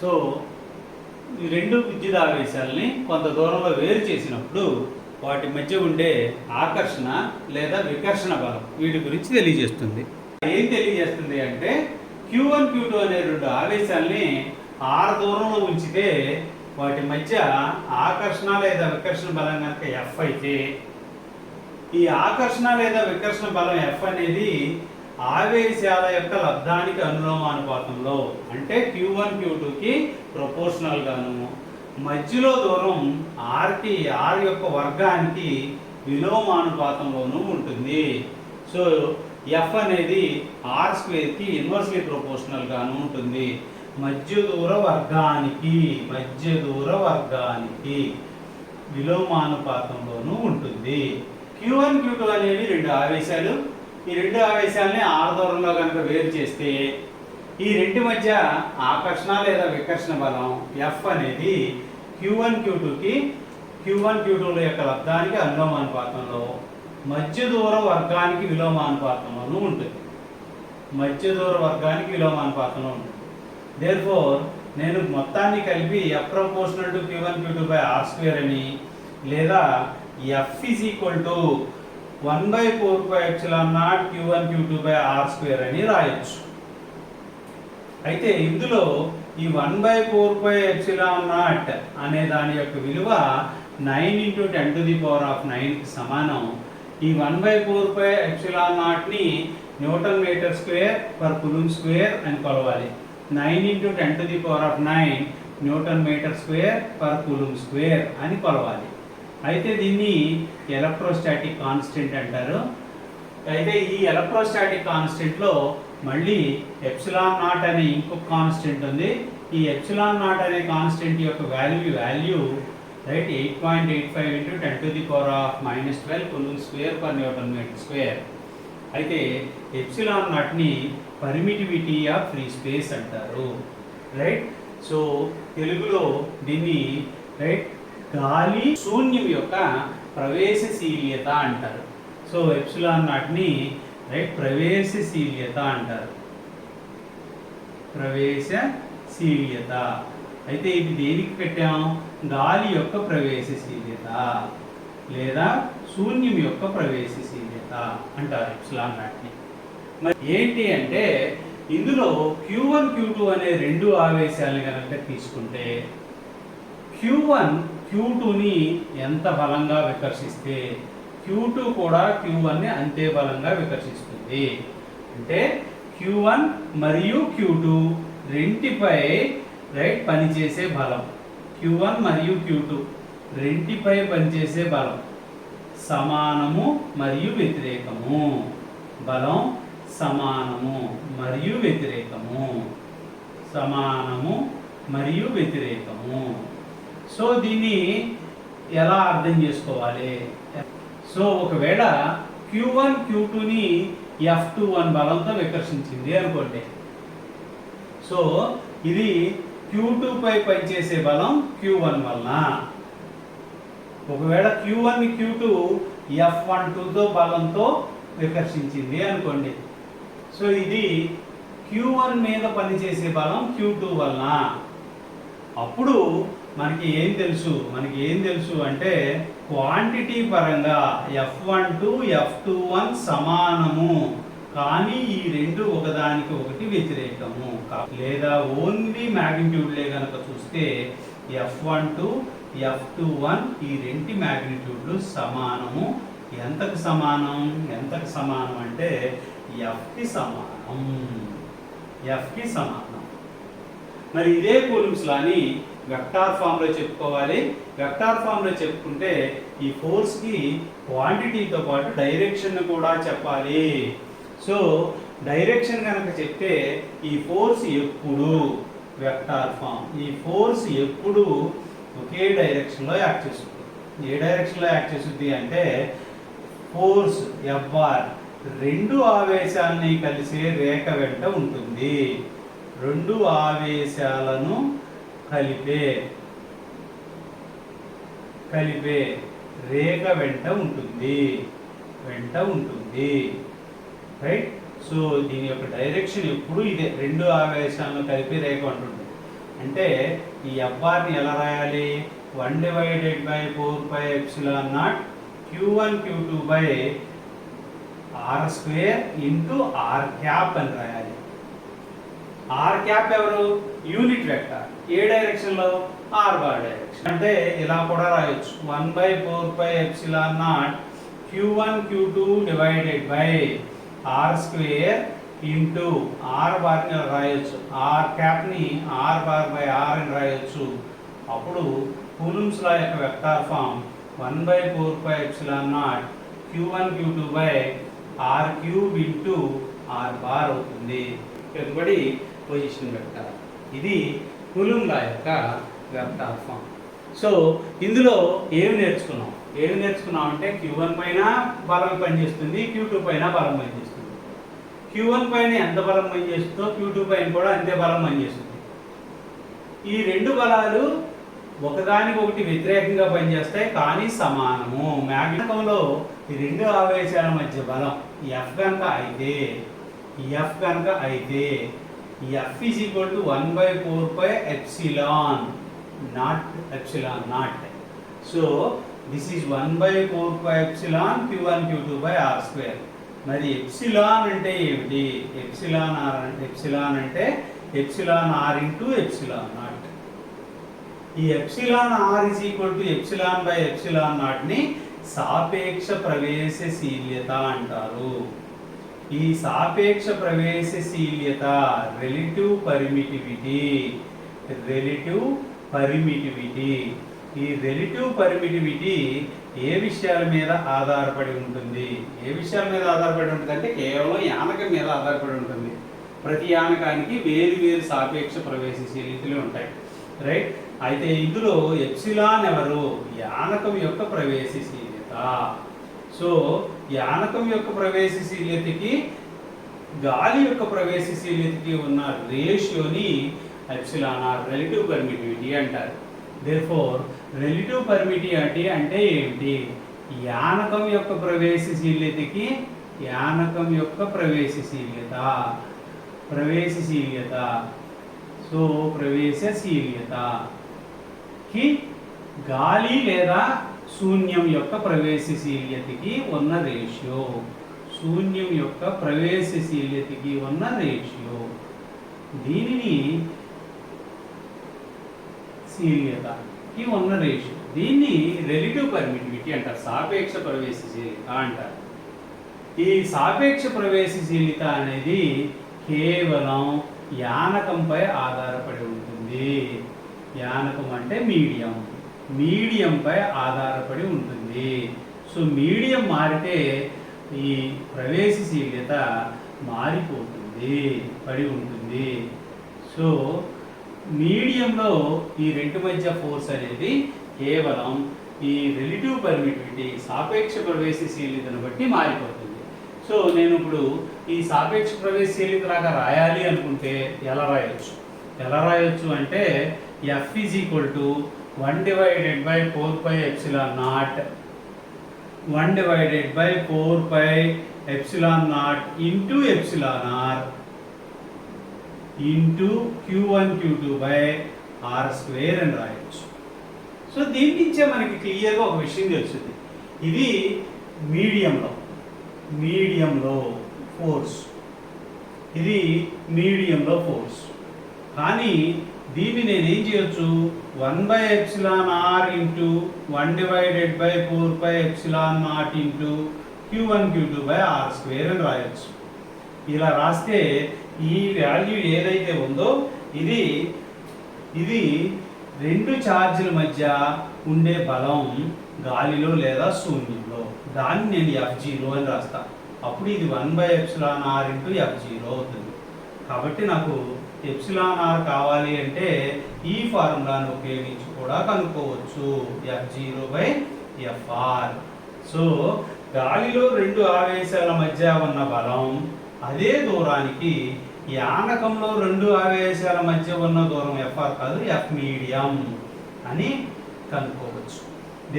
So ఈ రెండు విద్యుత్ ఆవేశాలని కొంత దూరంలో వేరు చేసినప్పుడు వాటి మధ్య ఉండే ఆకర్షణ లేదా వికర్షణ బలం వీటి గురించి తెలియజేస్తుంది. ఏం తెలియజేస్తుంది అంటే Q1 Q2 అనే రెండు ఆవేశాలని r దూరంలో ఉంచితే వాటి మధ్య ఆకర్షణ లేదా వికర్షణ బలం కనుక F అయితే ఈ ఆకర్షణ లేదా వికర్షణ బలం F అనేది ఆవేశాల యొక్క లబ్ధానికి అనులోమానుపాతంలో అంటే Q1 Q2కి ప్రపోర్షనల్ గాను మధ్యలో దూరం r యొక్క వర్గానికి విలోమానుపాతంలోనూ ఉంటుంది. సో F అనేది r² కి ఇన్వర్స్లీ ప్రపోర్షనల్ గాను ఉంటుంది. మధ్య దూర వర్గానికి విలోమానుపాతంలోనూ ఉంటుంది. Q1 Q2 అనేవి రెండు ఆవేశాలు. ఈ రెండు ఆవేశాలని r దూరంలో కనుక వేరు చేస్తే ఈ రెండు మధ్య ఆకర్షణ లేదా వికర్షణ బలం F అనేది Q1 Q2ల యొక్క లబ్ధానికి అనులోమానుపాతంలో మధ్య దూర వర్గానికి విలోమానుపాతంలోనూ ఉంటుంది. దేర్ఫోర్ నేను మొత్తాన్ని కలిపి F proportional to Q1 Q2 by r² అని లేదా F is equal to 1/4πε0 Q1 Q2 by r² అని రాయొచ్చు. అయితే ఇందులో ఈ 1/4πε0 అనే దాని యొక్క విలువ 9 × 10⁹ కి సమానం. ఈ 1/4πε0 ని newton metre square per coulomb square అని కొలవాలి. 9 × 10⁹ newton metre square per coulomb square అని కొలవాలి. అయితే దీన్ని ఎలక్ట్రోస్టాటిక్ కాన్స్టెంట్ అంటారు. అయితే ఈ ఎలక్ట్రోస్టాటిక్ కాన్స్టెంట్లో మళ్ళీ ε0 అనే ఇంకొక కాన్స్టెంట్ ఉంది. ఈ ε0 అనే కాన్స్టెంట్ యొక్క value right 8.85 × 10⁻⁻12 coulomb square per newton metre square. అయితే ε0 ని పర్మిటివిటీ ఆఫ్ ఫ్రీ స్పేస్ అంటారు. రైట్. సో తెలుగులో దీన్ని రైట్ గాలి శూన్యం యొక్క ప్రవేశశీల్యత అంటారు. సో ε0 ని రైట్ ప్రవేశశీల్యత అంటారు. ప్రవేశశీల్యత. అయితే ఇది దేనికి పెట్టాం? గాలి యొక్క ప్రవేశశీల్యత లేదా శూన్యం యొక్క ప్రవేశశీల్యత అంటారు ε0 ని. మరి ఏంటి అంటే ఇందులో Q1 Q2 అనే రెండు ఆవేశాలను కనుక తీసుకుంటే Q1 Q2ని ఎంత బలంగా వికర్షిస్తే Q2 కూడా Q1ని అంతే బలంగా వికర్షిస్తుంది. అంటే Q1 మరియు Q2 రెంటిపై రైట్ పనిచేసే బలం, Q1 మరియు Q2 రెంటిపై పనిచేసే బలం సమానము మరియు వ్యతిరేకము. బలం సమానము మరియు వ్యతిరేకము. సో దీన్ని ఎలా అర్థం చేసుకోవాలి? సో ఒకవేళ Q1 Q2ని F21 బలంతో వికర్షించింది అనుకోండి. సో ఇది Q2 పై పనిచేసే బలం Q1 వలన. ఒకవేళ Q1ని Q2 F12తో బలంతో వికర్షించింది అనుకోండి. సో ఇది Q1 మీద పనిచేసే బలం Q2 వలన. అప్పుడు మనకి ఏం తెలుసు అంటే క్వాంటిటీ పరంగా F12 F21 సమానము, కానీ ఈ రెండు ఒకదానికి ఒకటి వ్యతిరేకము. లేదా ఓన్లీ మ్యాగ్నిట్యూడ్లే కనుక చూస్తే F12 F21 ఈ రెండు మ్యాగ్నిట్యూడ్లు సమానము. ఎంతకు సమానం అంటే Fకి సమానం. మరి ఇదే కూలుంబ్స్ లాని వెక్టార్ ఫామ్లో చెప్పుకోవాలి. వెక్టార్ ఫామ్లో చెప్పుకుంటే ఈ ఫోర్స్కి క్వాంటిటీతో పాటు డైరెక్షన్ కూడా చెప్పాలి. సో డైరెక్షన్ కనుక చెప్తే ఈ ఫోర్స్ ఎప్పుడు వెక్టార్ ఫామ్, ఈ ఫోర్స్ ఎప్పుడు ఒకే డైరెక్షన్లో యాక్ట్ చేస్తుంది. ఏ డైరెక్షన్లో యాక్ట్ చేస్తుంది అంటే ఫోర్స్ Fr రెండు ఆవేశాలని కలిసే రేఖ వెంట ఉంటుంది. రెండు ఆవేశాలను కలిపే రేఖ వెంట ఉంటుంది. రైట్. సో దీని యొక్క డైరెక్షన్ ఎప్పుడు ఇదే, రెండు ఆవేశాలను కలిపి రేఖ ఉంటుంది. అంటే ఈ ఎఫ్ఆర్ని ఎలా రాయాలి? 1/4πε0 q1 q2 by r square into r cap అని రాయాలి. r క్యాప్ ఎవరు? Unit vector. ఏ డైరెక్షన్లో? r bar direction. అంటే ఇలా కూడా రాయొచ్చు, 1/4πε0 q1 q2 divided by r square into r బార్ని రాయొచ్చు, r క్యాప్ని r బార్ బై r అని రాయొచ్చు. అప్పుడు కూలుంబ్స్ లా యొక్క vector form 1/4πε0 q1 q2 by r cube into r bar అవుతుంది. తదుపరి పొజిషన్ వెక్టార్. ఇది కూలుంబ్ లా యొక్క వెక్టార్ ఫామ్. సో ఇందులో ఏమి నేర్చుకున్నాం అంటే q1 పైన బలం పనిచేస్తుంది, q2 పైన బలం పనిచేస్తుంది. q1 పైన ఎంత బలం పనిచేస్తుందో q2 పైన కూడా అంతే బలం పనిచేస్తుంది. ఈ రెండు బలాలు ఒకదానికొకటి వ్యతిరేకంగా పనిచేస్తాయి కానీ సమానము. మ్యాగ్నెటంలో ఈ రెండు ఆవేశాల మధ్య బలం F కనుక అయితే F is equal to 1/4πε0 epsilon naught. So this is 1/4πε q1 q2 by r square. మరి ఎప్సిలాన్ అంటే ఏమిటి? ఎప్సిలాన్ అంటే epsilon r into epsilon naught. ఈ epsilon r is equal to epsilon by epsilon naught ని సాపేక్ష ప్రవేశశీల్యత అంటారు. ఈ సాపేక్ష ప్రవేశశీల్యత రిలేటివ్ పర్మిటివిటీ. ఈ రిలేటివ్ పర్మిటివిటీ ఏ విషయాల మీద ఆధారపడి ఉంటుంది? అంటే కేవలం యానకం మీద ఆధారపడి ఉంటుంది. ప్రతి యానకానికి వేరు సాపేక్ష ప్రవేశశీల్యతలు ఉంటాయి, రైట్? అయితే ఇందులో ఎప్సిలాన్ ఎవరు? యానకం యొక్క ప్రవేశశీల్యత. సో యానకం యొక్క ప్రవేశశీల్యతకి గాలి యొక్క ప్రవేశశీల్యతకి ఉన్న రేషియోని ఎప్సిలాన్ ఆర్ రిలేటివ్ పర్మిటివిటీ అంటారు. దేర్ఫోర్ రిలేటివ్ పర్మిటివిటీ అంటే ఏమిటి? యానకం యొక్క ప్రవేశశీల్యతకి సో ప్రవేశశీల్యతకి గాలి లేదా శూన్యం యొక్క ప్రవేశశీల్యతకి ఉన్న రేషియో. దీనిని శీల్యతకి ఉన్న రేషియో, దీన్ని రిలేటివ్ పర్మిటివిటీ అంటారు, సాపేక్ష ప్రవేశశీలిత అంటారు. ఈ సాపేక్ష ప్రవేశశీలిత అనేది కేవలం యానకంపై ఆధారపడి ఉంటుంది. యానకం అంటే మీడియంపై ఆధారపడి ఉంటుంది. సో మీడియం మారితే ఈ ప్రవేశశీల్యత పడి ఉంటుంది. సో మీడియంలో ఈ రెండు మధ్య ఫోర్స్ అనేది కేవలం ఈ రిలేటివ్ పర్మిటివిటీ సాపేక్ష ప్రవేశశీల్యతను బట్టి మారిపోతుంది. సో నేను ఇప్పుడు ఈ సాపేక్ష ప్రవేశశీల్యత లాగా రాయాలి అనుకుంటే ఎలా రాయొచ్చు అంటే F is equal to 1/4πε0 into epsilon r into q1 q2 by r square అని రాయొచ్చు. సో దీని నుంచే మనకి క్లియర్గా ఒక విషయం తెలుస్తుంది. ఇది మీడియంలో ఫోర్స్. కానీ దీన్ని నేనేం చేయొచ్చు? 1/εr into 1/4πε0 into q1 q2 by r square అని రాయొచ్చు. ఇలా రాస్తే ఈ వాల్యూ ఏదైతే ఉందో ఇది రెండు ఛార్జీల మధ్య ఉండే బలం గాలిలో లేదా శూన్యంలో, దాన్ని నేను F0 అని రాస్తా. అప్పుడు ఇది 1/εr ఇంటూ F0 అవుతుంది. కాబట్టి నాకు εr కావాలి అంటే ఈ ఫార్ములాను ఉపయోగించి కూడా కనుక్కోవచ్చు, F0/Fr. సో గాలిలో రెండు ఆవేశాల మధ్య ఉన్న బలం అదే దూరానికి యానకంలో రెండు ఆవేశాల మధ్య ఉన్న దూరం Fr కాదు, F మీడియం అని కనుక్కోవచ్చు.